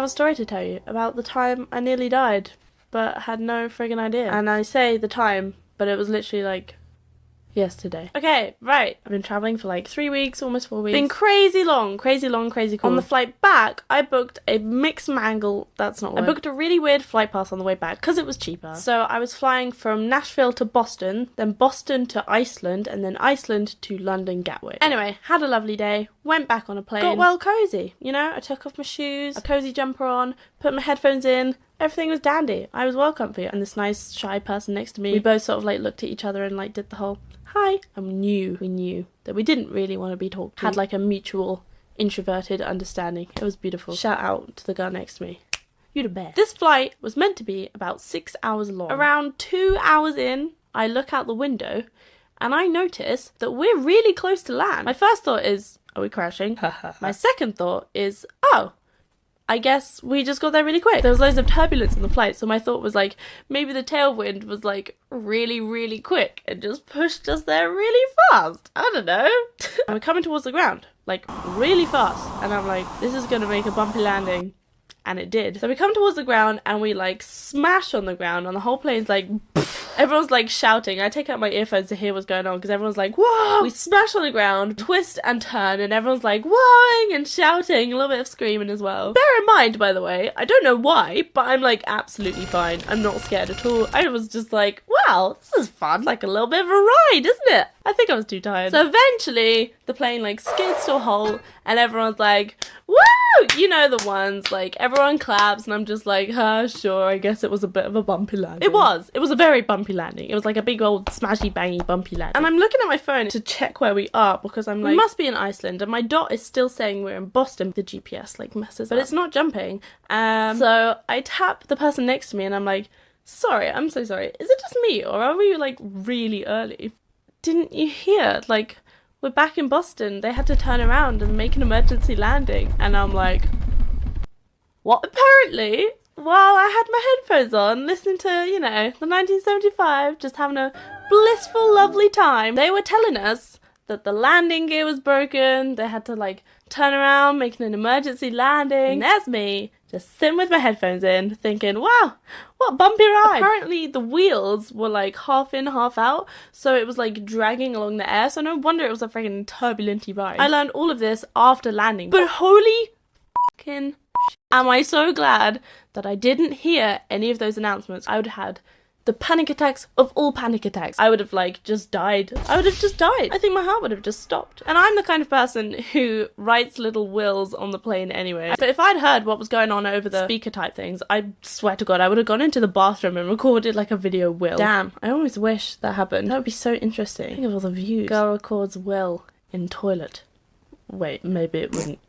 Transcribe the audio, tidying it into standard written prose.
have a story to tell you about the time I nearly died, but had no friggin' idea. And I say the time, but it was literally like yesterday. Okay, right. I've been traveling for like 3 weeks, almost 4 weeks. Been crazy long, crazy cool. On the flight back, I booked a mixed mangle, that's not what I booked a really weird flight pass on the way back because it was cheaper. So I was flying from Nashville to Boston, then Boston to Iceland, and then Iceland to London Gatwick. Anyway, had a lovely day, went back on a plane, got well cozy, you know, I took off my shoes, a cozy jumper on, put my headphones in, everything was dandy. I was well comfy, and this nice shy person next to me, we both sort of like looked at each other and like did the whole hi. We knew that we didn't really want to be talked to. Had like a mutual introverted understanding. It was beautiful. Shout out to the girl next to me. You're the best. This flight was meant to be about 6 hours long. Around 2 hours in, I look out the window and I notice that we're really close to land. My first thought is, are we crashing? My second thought is, oh, I guess we just got there really quick. There was loads of turbulence on the flight, so my thought was like, maybe the tailwind was like really quick and just pushed us there really fast. I don't know. And we're coming towards the ground, like really fast. And I'm like, this is gonna make a bumpy landing. And it did. So we come towards the ground and we like smash on the ground and the whole plane's like, everyone's like shouting. I take out my earphones to hear what's going on because everyone's like, whoa! We smash on the ground, twist and turn, and everyone's like, whoaing and shouting, a little bit of screaming as well. Bear in mind, by the way, I don't know why, but I'm like absolutely fine. I'm not scared at all. I was just like, wow, this is fun. Like a little bit of a ride, isn't it? I think I was too tired. So eventually the plane like skids to a halt and everyone's like, woo! You know the ones, like everyone claps and I'm just like, sure, I guess it was a bit of a bumpy landing. It was a very bumpy landing. It was like a big old smashy bangy bumpy landing. And I'm looking at my phone to check where we are because I'm like, we must be in Iceland, and my dot is still saying we're in Boston. The GPS like messes up, but it's not jumping. So I tap the person next to me and I'm like, sorry, I'm so sorry. Is it just me or are we like really early? Didn't you hear? Like, we're back in Boston. They had to turn around and make an emergency landing. And I'm like, what? Apparently, while I had my headphones on, listening to, you know, the 1975, just having a blissful, lovely time, they were telling us that the landing gear was broken. They had to, like, turn around, making an emergency landing. And there's me, just sitting with my headphones in, thinking, wow, what bumpy ride. Apparently the wheels were like half in, half out, so it was like dragging along the air, so no wonder it was a freaking turbulent ride. I learned all of this after landing, but holy fucking am I so glad that I didn't hear any of those announcements. I would have had the panic attacks of all panic attacks. I would have like just died. I would have just died. I think my heart would have just stopped. And I'm the kind of person who writes little wills on the plane anyway. But if I'd heard what was going on over the speaker type things, I swear to God, I would have gone into the bathroom and recorded like a video will. Damn, I always wish that happened. That would be so interesting. Think of all the views. Girl records will in toilet. Wait, maybe it wouldn't.